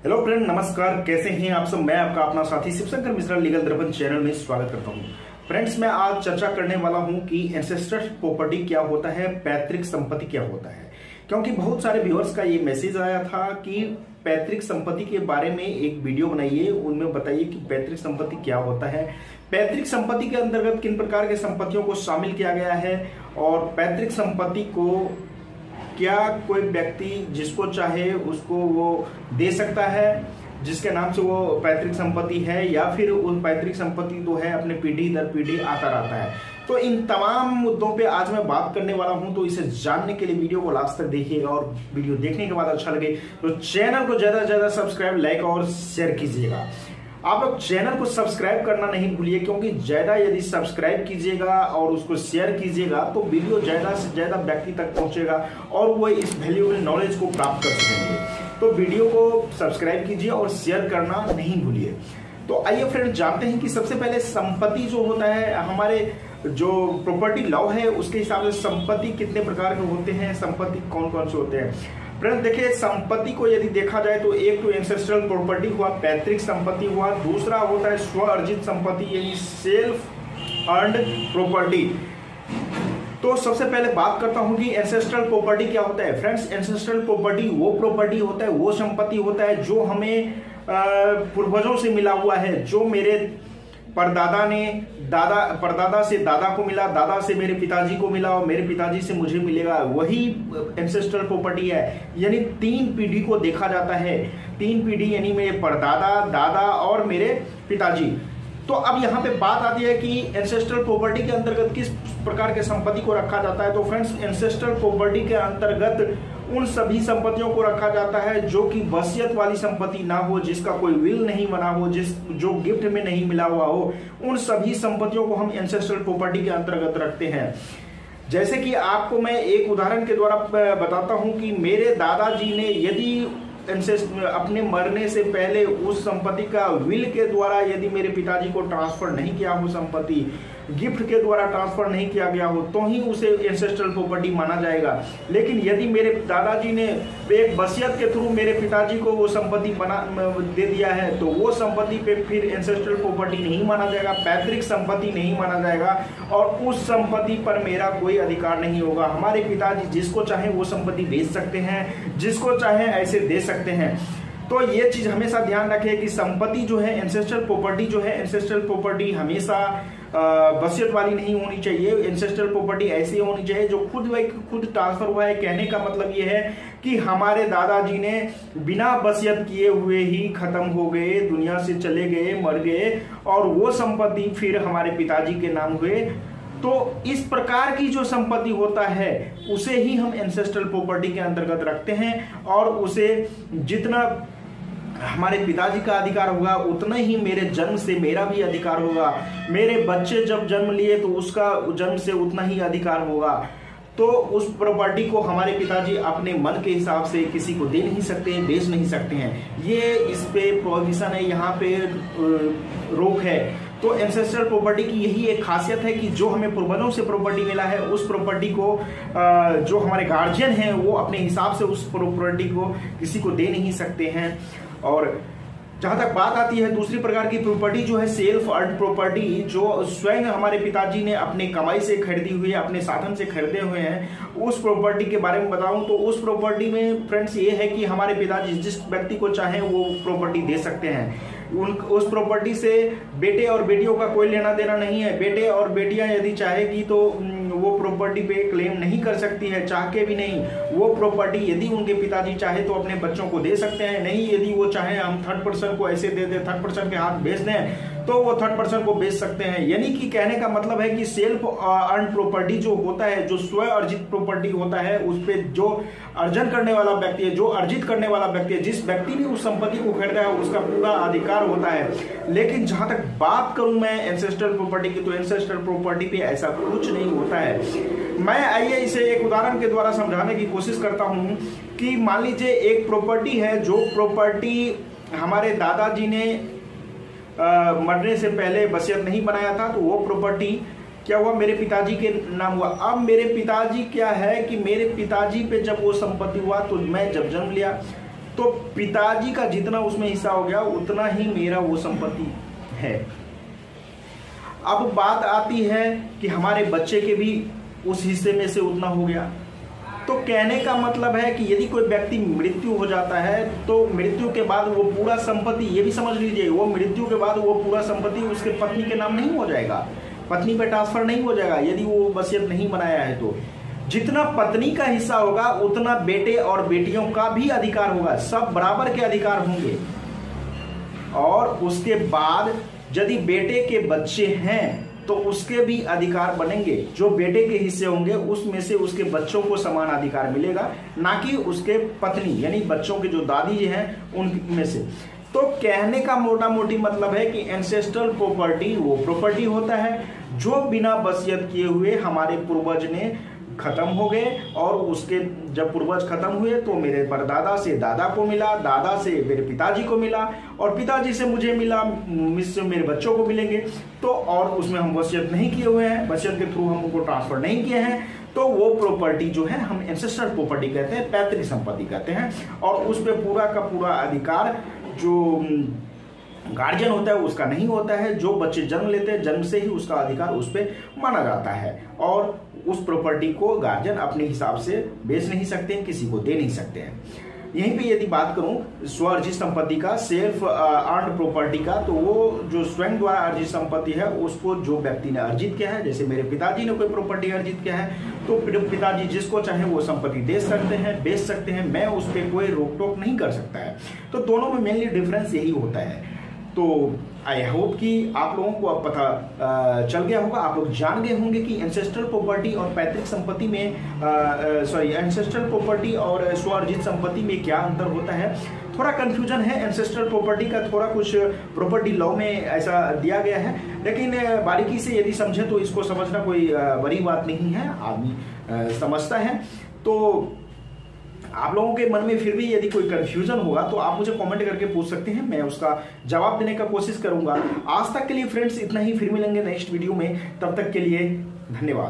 Hello friend, नमस्कार। कैसे हैं आप सब। मैं आपका अपना साथी शिवशंकर मिश्रा लीगल दर्पण चैनल में स्वागत करता हूं। फ्रेंड्स, मैं आज चर्चा करने वाला हूं कि एंसेस्टर प्रॉपर्टी क्या होता है, पैतृक संपत्ति क्या होता है। क्योंकि बहुत सारे व्यूअर्स का ये मैसेज आया था कि पैतृक संपत्ति के बारे में एक वीडियो बनाइए, उनमें बताइए कि पैतृक संपत्ति क्या होता है, पैतृक संपत्ति के अंतर्गत किन प्रकार के संपत्तियों को शामिल किया गया है, और पैतृक संपत्ति को क्या कोई व्यक्ति जिसको चाहे उसको वो दे सकता है, जिसके नाम से वो पैतृक संपत्ति है, या फिर उस पैतृक संपत्ति तो है अपने पीढ़ी दर पीढ़ी आता रहता है। तो इन तमाम मुद्दों पे आज मैं बात करने वाला हूं। तो इसे जानने के लिए वीडियो को लास्ट तक देखिएगा, और वीडियो देखने के बाद अच्छा लगे तो चैनल को ज्यादा से ज्यादा सब्सक्राइब, लाइक और शेयर कीजिएगा। आप लोग चैनल को सब्सक्राइब करना नहीं भूलिए, क्योंकि ज्यादा यदि सब्सक्राइब कीजिएगा और उसको शेयर कीजिएगा तो वीडियो ज्यादा से ज्यादा व्यक्ति तक पहुंचेगा और वो इस वैल्यूएबल नॉलेज को प्राप्त कर सकेंगे। तो वीडियो को सब्सक्राइब कीजिए और शेयर करना नहीं भूलिए। तो आइए फ्रेंड, जानते हैं कि सबसे पहले संपत्ति जो होता है, हमारे जो प्रॉपर्टी लॉ है उसके हिसाब से संपत्ति कितने प्रकार के होते हैं, संपत्ति कौन कौन से होते हैं। फ्रेंड देखिए, संपत्ति को यदि देखा जाए तो एक तो एंसेस्ट्रल प्रॉपर्टी हुआ, पैतृक संपत्ति हुआ, दूसरा होता है स्व अर्जित संपत्ति यानी सेल्फ अर्न्ड प्रॉपर्टी। तो सबसे पहले बात करता हूं कि एंसेस्ट्रल प्रॉपर्टी क्या होता है। फ्रेंड्स, एंसेस्ट्रल प्रॉपर्टी वो प्रॉपर्टी होता है, वो संपत्ति होता है जो हमें पूर्वजों से मिला हुआ है, जो मेरे परदादा ने परदादा से दादा को मिला, दादा से मेरे पिताजी को मिला और मेरे पिताजी से मुझे मिलेगा, वही एंसेस्ट्रल प्रॉपर्टी है। यानी 3 पीढ़ी को देखा जाता है, 3 पीढ़ी यानी मेरे परदादा, दादा और मेरे पिताजी। तो अब यहाँ पे बात आती है कि एंसेस्ट्रल प्रॉपर्टी के अंतर्गत किस प्रकार के संपत्ति को रखा जाता है। तो फ्रेंड्स, एंसेस्ट्रल प्रॉपर्टी के अंतर्गत उन सभी संपत्तियों को रखा जाता है जो कि वसीयत वाली संपत्ति ना हो, जिसका कोई विल नहीं बना हो, जो गिफ्ट में नहीं मिला हुआ हो, उन सभी संपत्तियों को हम एंसेस्ट्रल प्रॉपर्टी के अंतर्गत रखते हैं। जैसे कि आपको मैं एक उदाहरण के द्वारा बताता हूं कि मेरे दादाजी ने यदि अपने मरने से पहले उस संपत्ति का विल के द्वारा यदि मेरे पिताजी को ट्रांसफर नहीं किया हो, संपत्ति गिफ्ट के द्वारा ट्रांसफर नहीं किया गया हो, तो ही उसे एंसेस्ट्रल प्रॉपर्टी माना जाएगा। लेकिन यदि मेरे दादाजी ने एक वसीयत के थ्रू मेरे पिताजी को वो संपत्ति दे दिया है, तो वो संपत्ति पे फिर एंसेस्ट्रल प्रॉपर्टी नहीं माना जाएगा, पैतृक संपत्ति नहीं माना जाएगा, और उस संपत्ति पर मेरा कोई अधिकार नहीं होगा। हमारे पिताजी जिसको चाहे वो संपत्ति बेच सकते हैं, जिसको चाहे ऐसे दे सकते हैं। तो ये चीज हमेशा ध्यान रखें कि संपत्ति जो है, एंसेस्ट्रल प्रॉपर्टी जो है, एंसेस्ट्रल प्रॉपर्टी हमेशा वसीयत वाली नहीं होनी चाहिए। एंसेस्ट्रल प्रॉपर्टी ऐसी होनी चाहिए जो खुद ट्रांसफर हुआ है। कहने का मतलब ये है कि हमारे दादाजी ने बिना वसीयत किए हुए ही खत्म हो गए, दुनिया से चले गए, मर गए, और वो संपत्ति फिर हमारे पिताजी के नाम हुए। तो इस प्रकार की जो संपत्ति होता है उसे ही हम एंसेस्ट्रल प्रॉपर्टी के अंतर्गत रखते हैं, और उसे जितना हमारे पिताजी का अधिकार होगा उतना ही मेरे जन्म से मेरा भी अधिकार होगा। मेरे बच्चे जब जन्म लिए तो उसका जन्म से उतना ही अधिकार होगा। तो उस प्रॉपर्टी को हमारे पिताजी अपने मन के हिसाब से किसी को दे नहीं सकते, बेच नहीं सकते हैं। ये इस पे प्रोहिबिशन है, यहाँ पे रोक है। तो एंसेस्ट्रल प्रॉपर्टी की यही एक खासियत है कि जो हमें पूर्वजों से प्रॉपर्टी मिला है, उस प्रॉपर्टी को जो हमारे गार्जियन हैं वो अपने हिसाब से उस प्रॉपर्टी को किसी को दे नहीं सकते हैं। और जहां तक बात आती है दूसरी प्रकार की प्रॉपर्टी जो है सेल्फ अर्न्ड प्रॉपर्टी, जो स्वयं हमारे पिताजी ने अपने कमाई से खरीदी हुई है, अपने साधन से खरीदे हुए हैं, उस प्रॉपर्टी के बारे में बताऊं तो उस प्रॉपर्टी में फ्रेंड्स ये है कि हमारे पिताजी जिस व्यक्ति को चाहे वो प्रॉपर्टी दे सकते हैं। उस प्रॉपर्टी से बेटे और बेटियों का कोई लेना देना नहीं है। बेटे और बेटियां यदि चाहेगी तो वो प्रॉपर्टी पे क्लेम नहीं कर सकती है, चाह के भी नहीं। वो प्रॉपर्टी यदि उनके पिताजी चाहे तो अपने बच्चों को दे सकते हैं, नहीं यदि वो चाहे हम थर्ड पर्सन को ऐसे दे दे, थर्ड पर्सन के हाथ बेच दें, तो वो थर्ड पर्सन को बेच सकते हैं। यानी कि कहने का मतलब है कि सेल्फ अर्न्ड प्रॉपर्टी जो होता है, जो स्व अर्जित प्रॉपर्टी होता है, उस पे जो अर्जन करने वाला व्यक्ति है, जो अर्जित करने वाला व्यक्ति है, जिस व्यक्ति ने उस संपत्ति को खरीदा है, उसका पूरा अधिकार होता है। लेकिन जहां तक बात करूं मैं एंसेस्ट्रल प्रॉपर्टी की, तो एंसेस्ट्रल प्रॉपर्टी पे ऐसा कुछ नहीं होता है। मैं आइए इसे एक उदाहरण के द्वारा समझाने की कोशिश करता हूं कि मान लीजिए एक प्रॉपर्टी है, जो प्रॉपर्टी हमारे दादाजी ने मरने से पहले वसीयत नहीं बनाया था, तो वो प्रॉपर्टी क्या हुआ, मेरे पिताजी के नाम हुआ। अब मेरे पिताजी क्या है कि मेरे पिताजी पे जब वो संपत्ति हुआ तो मैं जब जन्म लिया तो पिताजी का जितना उसमें हिस्सा हो गया उतना ही मेरा वो संपत्ति है। अब बात आती है कि हमारे बच्चे के भी उस हिस्से में से उतना हो गया। तो कहने का मतलब है कि यदि कोई व्यक्ति मृत्यु हो जाता है तो मृत्यु के बाद वो पूरा संपत्ति, ये भी समझ लीजिए, वो मृत्यु के बाद वो पूरा संपत्ति उसके पत्नी के नाम नहीं हो जाएगा, पत्नी पे ट्रांसफर नहीं हो जाएगा यदि वो वसीयत नहीं बनाया है। तो जितना पत्नी का हिस्सा होगा उतना बेटे और बेटियों का भी अधिकार होगा, सब बराबर के अधिकार होंगे। और उसके बाद यदि बेटे के बच्चे हैं तो उसके भी अधिकार बनेंगे, जो बेटे के हिस्से होंगे उसमें से उसके बच्चों को समान अधिकार मिलेगा, ना कि उसके पत्नी यानी बच्चों के जो दादी जी हैं उनमें से। तो कहने का मोटा मोटी मतलब है कि एंसेस्ट्रल प्रॉपर्टी वो प्रॉपर्टी होता है जो बिना वसीयत किए हुए हमारे पूर्वज ने खत्म हो गए, और उसके जब पूर्वज खत्म हुए तो मेरे परदादा से दादा को मिला, दादा से मेरे पिताजी को मिला, और पिताजी से मुझे मिला, मुझसे मेरे बच्चों को मिलेंगे। तो और उसमें हम वसीयत नहीं किए हुए हैं, वसीयत के थ्रू हम उनको ट्रांसफर नहीं किए हैं, तो वो प्रॉपर्टी जो है हम एंसेस्ट्रल प्रॉपर्टी कहते हैं, पैतृक संपत्ति कहते हैं। और उस पर पूरा का पूरा अधिकार जो गार्जियन होता है उसका नहीं होता है, जो बच्चे जन्म लेते हैं जन्म से ही उसका अधिकार उस पर माना जाता है, और उस प्रॉपर्टी को गार्जियन अपने हिसाब से बेच नहीं सकते हैं, किसी को दे नहीं सकते हैं। यहीं पे यदि बात करूं स्वअर्जित संपत्ति का, सेल्फ अर्न्ड प्रॉपर्टी का, तो वो जो स्वयं द्वारा अर्जित संपत्ति है उसको जो व्यक्ति ने अर्जित किया है, जैसे मेरे पिताजी ने कोई प्रॉपर्टी अर्जित किया है तो पिताजी जिसको चाहे वो संपत्ति दे सकते हैं, बेच सकते हैं, मैं उस पर कोई रोक टोक नहीं कर सकता है। तो दोनों में मेनली डिफरेंस यही होता है। तो आई होप कि आप लोगों को अब पता चल गया होगा, आप लोग जान गए होंगे कि एंसेस्ट्रल प्रॉपर्टी और पैतृक संपत्ति में एंसेस्ट्रल प्रॉपर्टी और स्वअर्जित संपत्ति में क्या अंतर होता है। थोड़ा कंफ्यूजन है एंसेस्ट्रल प्रॉपर्टी का, थोड़ा कुछ प्रॉपर्टी लॉ में ऐसा दिया गया है, लेकिन बारीकी से यदि समझे तो इसको समझना कोई बड़ी बात नहीं है, आदमी समझता है। तो आप लोगों के मन में फिर भी यदि कोई कंफ्यूजन होगा तो आप मुझे कमेंट करके पूछ सकते हैं, मैं उसका जवाब देने का कोशिश करूंगा। आज तक के लिए फ्रेंड्स इतना ही, फिर मिलेंगे नेक्स्ट वीडियो में, तब तक के लिए धन्यवाद।